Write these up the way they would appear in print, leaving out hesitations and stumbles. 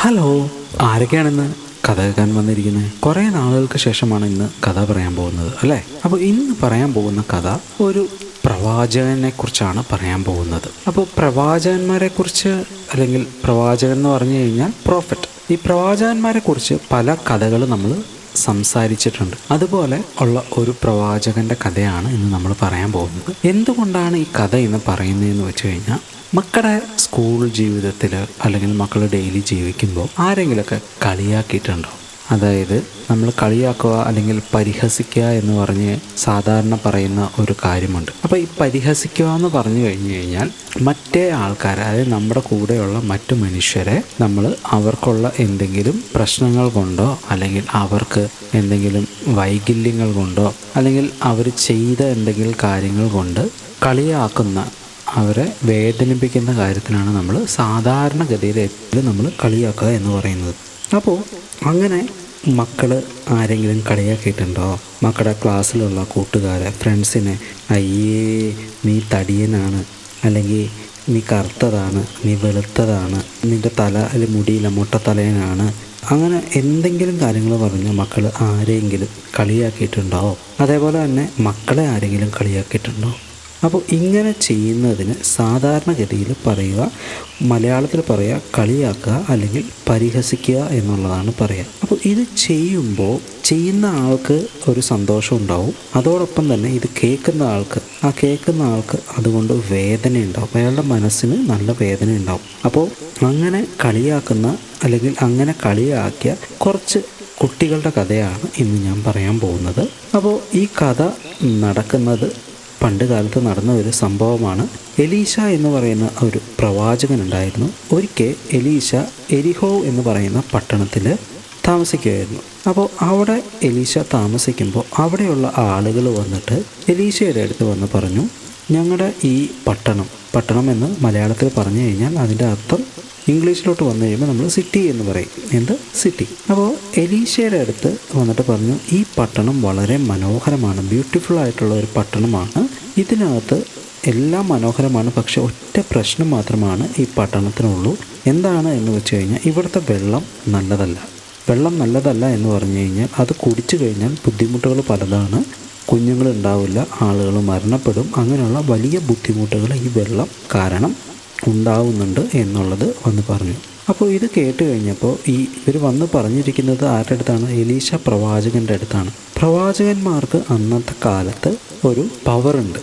Hello, ആരൊക്കെയാണിന്ന് കഥ കേൾക്കാൻ വന്നിരിക്കുന്നത്? കുറേ നാളുകൾക്ക് ശേഷമാണ് ഇന്ന് കഥ പറയാൻ പോകുന്നത് അല്ലേ? അപ്പോൾ ഇന്ന് പറയാൻ പോകുന്ന കഥ ഒരു പ്രവാചകനെ കുറിച്ചാണ് പറയാൻ പോകുന്നത്. അപ്പോൾ പ്രവാചകന്മാരെ കുറിച്ച്, അല്ലെങ്കിൽ പ്രവാചകൻ എന്ന് പറഞ്ഞു കഴിഞ്ഞാൽ പ്രോഫറ്റ്, ഈ പ്രവാചകന്മാരെ കുറിച്ച് പല കഥകൾ നമ്മൾ സംസാരിച്ചിട്ടുണ്ട്. അതുപോലെ ഉള്ള ഒരു പ്രവാചകന്റെ കഥയാണ് ഇന്ന് നമ്മൾ പറയാൻ പോകുന്നത്. എന്തുകൊണ്ടാണ് ഈ കഥ ഇന്ന് പറയുന്നതെന്ന് വെച്ച് കഴിഞ്ഞാൽ, മക്കളുടെ സ്കൂൾ ജീവിതത്തിൽ അല്ലെങ്കിൽ മക്കൾ ഡെയിലി ജീവിക്കുമ്പോൾ ആരെങ്കിലുമൊക്കെ കളിയാക്കിയിട്ടുണ്ടോ? അതായത് നമ്മൾ കളിയാക്കുക അല്ലെങ്കിൽ പരിഹസിക്കുക എന്ന് പറഞ്ഞ് സാധാരണ പറയുന്ന ഒരു കാര്യമുണ്ട്. അപ്പോൾ ഈ പരിഹസിക്കുക എന്ന് പറഞ്ഞു കഴിഞ്ഞു കഴിഞ്ഞാൽ മറ്റേ ആൾക്കാരെ, അതായത് നമ്മുടെ കൂടെയുള്ള മറ്റു മനുഷ്യരെ നമ്മൾ അവർക്കുള്ള എന്തെങ്കിലും പ്രശ്നങ്ങൾ കൊണ്ടോ അല്ലെങ്കിൽ അവർക്ക് എന്തെങ്കിലും വൈകല്യങ്ങൾ കൊണ്ടോ അല്ലെങ്കിൽ അവർ ചെയ്ത എന്തെങ്കിലും കാര്യങ്ങൾ കൊണ്ട് കളിയാക്കുന്ന, അവരെ വേദനിപ്പിക്കുന്ന കാര്യത്തിനാണ് നമ്മൾ സാധാരണഗതിയിൽ എപ്പോഴും നമ്മൾ കളിയാക്കുക എന്ന് പറയുന്നത്. അപ്പോൾ അങ്ങനെ മക്കൾ ആരെങ്കിലും കളിയാക്കിയിട്ടുണ്ടോ? മക്കളുടെ ക്ലാസ്സിലുള്ള കൂട്ടുകാരെ, ഫ്രണ്ട്സിനെ, അയ്യേ നീ തടിയനാണ്, അല്ലെങ്കിൽ നീ കറുത്തതാണ്, നീ വെളുത്തതാണ്, നിൻ്റെ തല അല്ലെങ്കിൽ മുടിയില്ല മുട്ടത്തലയനാണ്, അങ്ങനെ എന്തെങ്കിലും കാര്യങ്ങൾ പറഞ്ഞ് മക്കൾ ആരെങ്കിലും കളിയാക്കിയിട്ടുണ്ടോ? അതേപോലെ തന്നെ മക്കളെ ആരെങ്കിലും കളിയാക്കിയിട്ടുണ്ടോ? അപ്പോൾ ഇങ്ങനെ ചെയ്യുന്നതിന് സാധാരണഗതിയിൽ പറയുക, മലയാളത്തിൽ പറയുക കളിയാക്കുക അല്ലെങ്കിൽ പരിഹസിക്കുക എന്നുള്ളതാണ് പറയുക. അപ്പോൾ ഇത് ചെയ്യുമ്പോൾ ചെയ്യുന്ന ആൾക്ക് ഒരു സന്തോഷം ഉണ്ടാവും, അതോടൊപ്പം തന്നെ ഇത് കേൾക്കുന്ന ആൾക്ക് അതുകൊണ്ട് വേദന ഉണ്ടാവും, അയാളുടെ മനസ്സിന് നല്ല വേദന ഉണ്ടാവും. അപ്പോൾ അങ്ങനെ കളിയാക്കുന്ന അല്ലെങ്കിൽ അങ്ങനെ കളിയാക്കിയ കുറച്ച് കുട്ടികളുടെ കഥയാണ് ഇന്ന് ഞാൻ പറയാൻ പോകുന്നത്. അപ്പോൾ ഈ കഥ നടക്കുന്നത് പണ്ട് കാലത്ത് നടന്ന ഒരു സംഭവമാണ്. എലീശ എന്ന് പറയുന്ന ഒരു പ്രവാചകനുണ്ടായിരുന്നു. ഒരിക്കൽ എലീശ എരിഹോ എന്ന് പറയുന്ന പട്ടണത്തിൽ താമസിക്കുകയായിരുന്നു. അപ്പോൾ അവിടെ എലീശ താമസിക്കുമ്പോൾ അവിടെയുള്ള ആളുകൾ വന്നിട്ട് എലീശയുടെ അടുത്ത് വന്ന് പറഞ്ഞു, ഞങ്ങളുടെ ഈ പട്ടണം എന്ന് മലയാളത്തിൽ പറഞ്ഞു കഴിഞ്ഞാൽ അതിൻ്റെ അർത്ഥം ഇംഗ്ലീഷിലോട്ട് വന്നു കഴിയുമ്പോൾ നമ്മൾ സിറ്റി എന്ന് പറയും. എന്ത് സിറ്റി? അപ്പോൾ എലീശയുടെ അടുത്ത് വന്നിട്ട് പറഞ്ഞു, ഈ പട്ടണം വളരെ മനോഹരമാണ്, ബ്യൂട്ടിഫുൾ ആയിട്ടുള്ള ഒരു പട്ടണമാണ്, ഇതിനകത്ത് എല്ലാം മനോഹരമാണ്, പക്ഷെ ഒറ്റ പ്രശ്നം മാത്രമാണ് ഈ പട്ടണത്തിനുള്ളൂ. എന്താണ് എന്ന് വെച്ച് കഴിഞ്ഞാൽ ഇവിടുത്തെ വെള്ളം നല്ലതല്ല എന്ന് പറഞ്ഞു കഴിഞ്ഞാൽ അത് കുടിച്ചു കഴിഞ്ഞാൽ ബുദ്ധിമുട്ടുകൾ പലതാണ്. കുഞ്ഞുങ്ങളുണ്ടാവില്ല, ആളുകൾ മരണപ്പെടും, അങ്ങനെയുള്ള വലിയ ബുദ്ധിമുട്ടുകൾ ഈ വെള്ളം കാരണം ഉണ്ടാവുന്നുണ്ട് എന്നുള്ളത് വന്ന് പറഞ്ഞു. അപ്പോൾ ഇത് കേട്ട് കഴിഞ്ഞപ്പോൾ ഇവർ വന്ന് പറഞ്ഞിരിക്കുന്നത് ആരുടെ അടുത്താണ്? എലീശ പ്രവാചകൻ്റെ അടുത്താണ്. പ്രവാചകന്മാർക്ക് അന്നത്തെ കാലത്ത് ഒരു പവറുണ്ട്.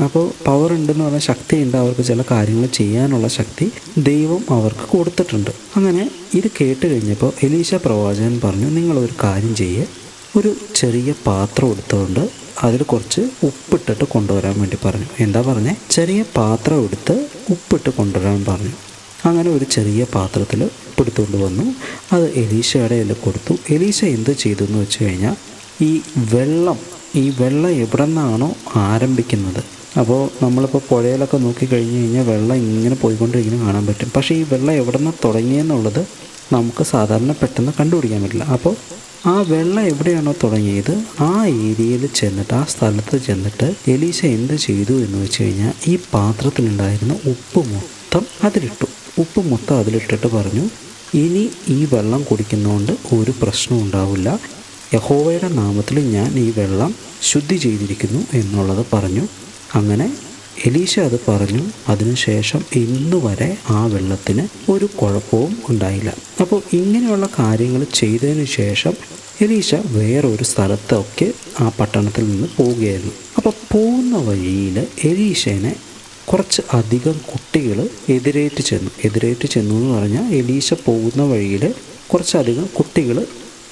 അപ്പോൾ പവറുണ്ടെന്ന് പറഞ്ഞാൽ ശക്തിയുണ്ട്, അവർക്ക് ചില കാര്യങ്ങൾ ചെയ്യാനുള്ള ശക്തി ദൈവം അവർക്ക് കൊടുത്തിട്ടുണ്ട്. അങ്ങനെ ഇത് കേട്ട് കഴിഞ്ഞപ്പോൾ എലീശ പ്രവാചകൻ പറഞ്ഞു, നിങ്ങളൊരു കാര്യം ചെയ്യേ, ഒരു ചെറിയ പാത്രം എടുത്തുകൊണ്ട് അതിൽ കുറച്ച് ഉപ്പിട്ടിട്ട് കൊണ്ടുവരാൻ വേണ്ടി പറഞ്ഞു. എന്താ പറഞ്ഞേ? ചെറിയ പാത്രം എടുത്ത് ഉപ്പിട്ട് കൊണ്ടുവരാൻ പറഞ്ഞു. അങ്ങനെ ഒരു ചെറിയ പാത്രത്തിൽ ഉപ്പെടുത്തുകൊണ്ട് വന്നു, അത് എലീശയുടെ കയ്യിൽ കൊടുത്തു. എലീശ എന്ത് ചെയ്തു എന്ന് വെച്ച് കഴിഞ്ഞാൽ ഈ വെള്ളം എവിടെ നിന്നാണോ ആരംഭിക്കുന്നത്, അപ്പോൾ നമ്മളിപ്പോൾ പുഴയിലൊക്കെ നോക്കിക്കഴിഞ്ഞ് കഴിഞ്ഞാൽ വെള്ളം ഇങ്ങനെ പോയിക്കൊണ്ടിരിക്കുന്നത് കാണാൻ പറ്റും. പക്ഷേ ഈ വെള്ളം എവിടെ നിന്ന് തുടങ്ങിയെന്നുള്ളത് നമുക്ക് സാധാരണ പെട്ടെന്ന് കണ്ടുപിടിക്കാൻ പറ്റില്ല. അപ്പോൾ ആ വെള്ളം എവിടെയാണോ തുടങ്ങിയത് ആ ഏരിയയിൽ ചെന്നിട്ട്, ആ സ്ഥലത്ത് ചെന്നിട്ട് എലീശ എന്ത് ചെയ്തു എന്ന് വെച്ച് കഴിഞ്ഞാൽ ഈ പാത്രത്തിലുണ്ടായിരുന്ന ഉപ്പ് മൊത്തം അതിലിട്ടിട്ട് പറഞ്ഞു, ഇനി ഈ വെള്ളം കുടിക്കുന്നതുകൊണ്ട് ഒരു പ്രശ്നം ഉണ്ടാവില്ല, യഹോവയുടെ നാമത്തിൽ ഞാൻ ഈ വെള്ളം ശുദ്ധി ചെയ്തിരിക്കുന്നു എന്നുള്ളത് പറഞ്ഞു. അങ്ങനെ എലീശ അത് പറഞ്ഞു. അതിനുശേഷം ഇന്നുവരെ ആ വെള്ളത്തിന് ഒരു കുഴപ്പവും ഉണ്ടായില്ല. അപ്പോൾ ഇങ്ങനെയുള്ള കാര്യങ്ങൾ ചെയ്തതിന് ശേഷം എലീശ വേറൊരു സ്ഥലത്തൊക്കെ ആ പട്ടണത്തിൽ നിന്ന് പോവുകയായിരുന്നു. അപ്പോൾ പോകുന്ന വഴിയിൽ എലീശനെ കുറച്ച് അധികം കുട്ടികൾ എതിരേറ്റ് ചെന്നു എന്ന് പറഞ്ഞാൽ എലീശ പോകുന്ന വഴിയിൽ കുറച്ചധികം കുട്ടികൾ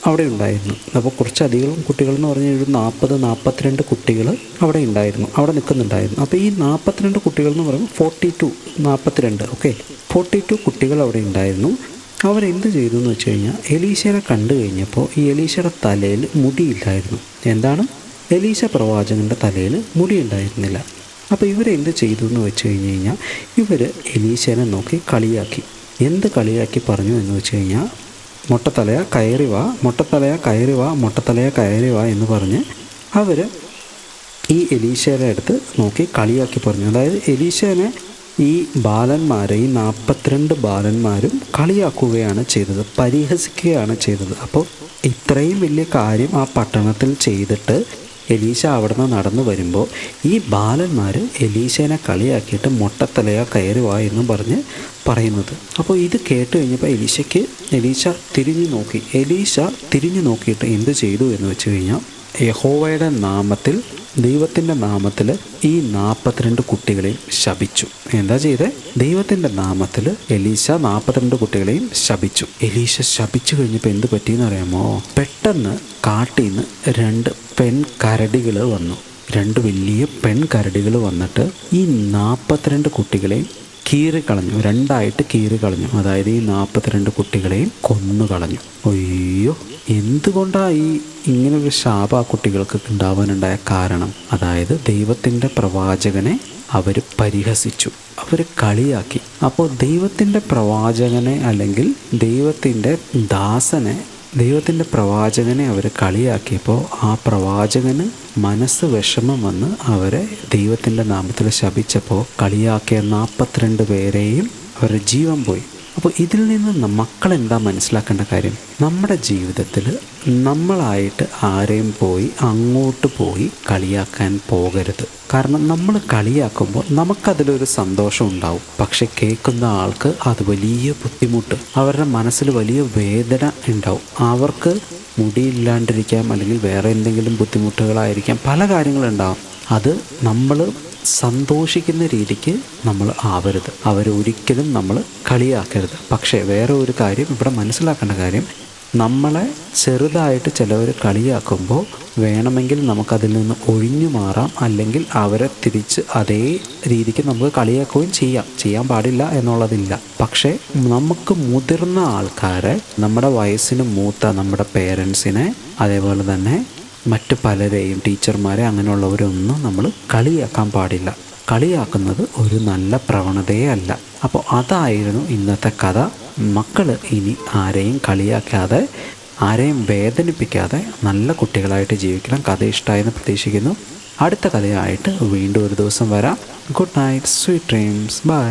അവിടെ ഉണ്ടായിരുന്നു. അപ്പോൾ കുറച്ചധികം കുട്ടികൾ എന്ന് പറഞ്ഞാൽ ഒരു 42 കുട്ടികൾ അവിടെ നിൽക്കുന്നുണ്ടായിരുന്നു. അപ്പോൾ ഈ 42 കുട്ടികൾ എന്ന് പറയുമ്പോൾ 42 കുട്ടികൾ അവിടെ ഉണ്ടായിരുന്നു. അവരെന്ത് ചെയ്തു എന്ന് വെച്ച് കഴിഞ്ഞാൽ എലീശയെ കണ്ടു കഴിഞ്ഞപ്പോൾ ഈ എലീശയുടെ തലയിൽ മുടിയില്ലായിരുന്നു. എന്താണ്? എലീശ പ്രവാചകൻ്റെ തലയിൽ മുടി ഉണ്ടായിരുന്നില്ല. അപ്പോൾ ഇവരെന്ത് ചെയ്തു എന്ന് വെച്ച് കഴിഞ്ഞാൽ ഇവർ എലീശനെ നോക്കി കളിയാക്കി. എന്ത് കളിയാക്കി പറഞ്ഞു എന്ന് വെച്ച് കഴിഞ്ഞാൽ, മൊട്ടത്തലയ കയറി വാ എന്ന് പറഞ്ഞ് അവർ ഈ എലീശയുടെ അടുത്ത് നോക്കി കളിയാക്കി പറഞ്ഞു. അതായത് എലീശനെ ഈ ബാലന്മാരെ, ഈ 42 ബാലന്മാരും കളിയാക്കുകയാണ് ചെയ്തത്, പരിഹസിക്കുകയാണ് ചെയ്തത്. അപ്പോൾ ഇത്രയും വലിയ കാര്യം ആ പട്ടണത്തിൽ ചെയ്തിട്ട് എലീശ അവിടെ നിന്ന് നടന്നു വരുമ്പോൾ ഈ ബാലന്മാർ എലീശേനെ കളിയാക്കിയിട്ട് മൊട്ടത്തലയാ കയറി വാ എന്നും പറഞ്ഞ് പറയുന്നത്. അപ്പോൾ ഇത് കേട്ട് കഴിഞ്ഞപ്പോൾ എലീശ തിരിഞ്ഞു നോക്കിയിട്ട് എന്ത് ചെയ്തു എന്ന് വെച്ച് കഴിഞ്ഞാൽ, യഹോവയുടെ നാമത്തിൽ, ദൈവത്തിൻ്റെ നാമത്തിൽ ഈ 42 കുട്ടികളെയും ശപിച്ചു. എന്താ ചെയ്തേ? ദൈവത്തിൻ്റെ നാമത്തിൽ എലീശ 42 കുട്ടികളെയും ശപിച്ചു. എലീശ ശപിച്ചു കഴിഞ്ഞപ്പോൾ എന്ത് പറ്റിയെന്ന് അറിയാമോ? പെട്ടെന്ന് കാട്ടിൽ നിന്ന് 2 പെൺകരടികൾ വന്നു. 2 വലിയ പെൺകരടികൾ വന്നിട്ട് ഈ 42 കുട്ടികളെയും കീറിക്കളഞ്ഞു, 2ആയിട്ട് കീറിക്കളഞ്ഞു. അതായത് ഈ 42 കുട്ടികളെയും കൊന്നുകളഞ്ഞു. അയ്യോ, എന്തുകൊണ്ടാണ് ഇങ്ങനൊരു ശാപം ആ കുട്ടികൾക്ക് ഉണ്ടാവാനുണ്ടായ കാരണം? അതായത് ദൈവത്തിൻ്റെ പ്രവാചകനെ അവർ പരിഹസിച്ചു, അവർ കളിയാക്കി. അപ്പോൾ ദൈവത്തിൻ്റെ പ്രവാചകനെ അല്ലെങ്കിൽ ദൈവത്തിൻ്റെ പ്രവാചകനെ അവർ കളിയാക്കിയപ്പോൾ ആ പ്രവാചകന് മനസ്സ് വിഷമം വന്ന് അവരെ ദൈവത്തിൻ്റെ നാമത്തിൽ ശപിച്ചപ്പോൾ കളിയാക്കിയ 42 പേരെയും അവരുടെ ജീവൻ പോയി. അപ്പോൾ ഇതിൽ നിന്ന് മക്കൾ എന്താ മനസ്സിലാക്കേണ്ട കാര്യം? നമ്മുടെ ജീവിതത്തിൽ നമ്മളായിട്ട് ആരെയും അങ്ങോട്ട് പോയി കളിയാക്കാൻ പോകരുത്. കാരണം നമ്മൾ കളിയാക്കുമ്പോൾ നമുക്കതിലൊരു സന്തോഷം ഉണ്ടാവും, പക്ഷെ കേൾക്കുന്ന ആൾക്ക് അത് വലിയ ബുദ്ധിമുട്ട്, അവരുടെ മനസ്സിൽ വലിയ വേദന ഉണ്ടാവും. അവർക്ക് മുടിയില്ലാണ്ടിരിക്കാം, അല്ലെങ്കിൽ വേറെ എന്തെങ്കിലും ബുദ്ധിമുട്ടുകളായിരിക്കാം, പല കാര്യങ്ങളുണ്ടാവും. അത് നമ്മൾ സന്തോഷിക്കുന്ന രീതിക്ക് നമ്മൾ ആവരുത്, അവരൊരിക്കലും നമ്മൾ കളിയാക്കരുത്. പക്ഷേ വേറെ ഒരു കാര്യം ഇവിടെ മനസ്സിലാക്കേണ്ട കാര്യം, നമ്മളെ ചെറുതായിട്ട് ചിലവർ കളിയാക്കുമ്പോൾ വേണമെങ്കിൽ നമുക്കതിൽ നിന്ന് ഒഴിഞ്ഞു മാറാം, അല്ലെങ്കിൽ അവരെ തിരിച്ച് അതേ രീതിക്ക് നമുക്ക് കളിയാക്കുകയും ചെയ്യാൻ പാടില്ല എന്നുള്ളതില്ല. പക്ഷേ നമുക്ക് മുതിർന്ന ആൾക്കാരെ, നമ്മുടെ വയസ്സിന് മൂത്ത നമ്മുടെ പേരൻസിനെ, അതേപോലെ തന്നെ മറ്റു പലരെയും, ടീച്ചർമാരെ, അങ്ങനെയുള്ളവരൊന്നും നമ്മൾ കളിയാക്കാൻ പാടില്ല. കളിയാക്കുന്നത് ഒരു നല്ല പ്രവണതയേ അല്ല. അപ്പോൾ അതായിരുന്നു ഇന്നത്തെ കഥ. മക്കൾ ഇനി ആരെയും കളിയാക്കാതെ, ആരെയും വേദനിപ്പിക്കാതെ നല്ല കുട്ടികളായിട്ട് ജീവിക്കണം. കഥ ഇഷ്ടമായെന്ന് പ്രതീക്ഷിക്കുന്നു. അടുത്ത കഥയായിട്ട് വീണ്ടും ഒരു ദിവസം വരാം. Good night, sweet dreams, by.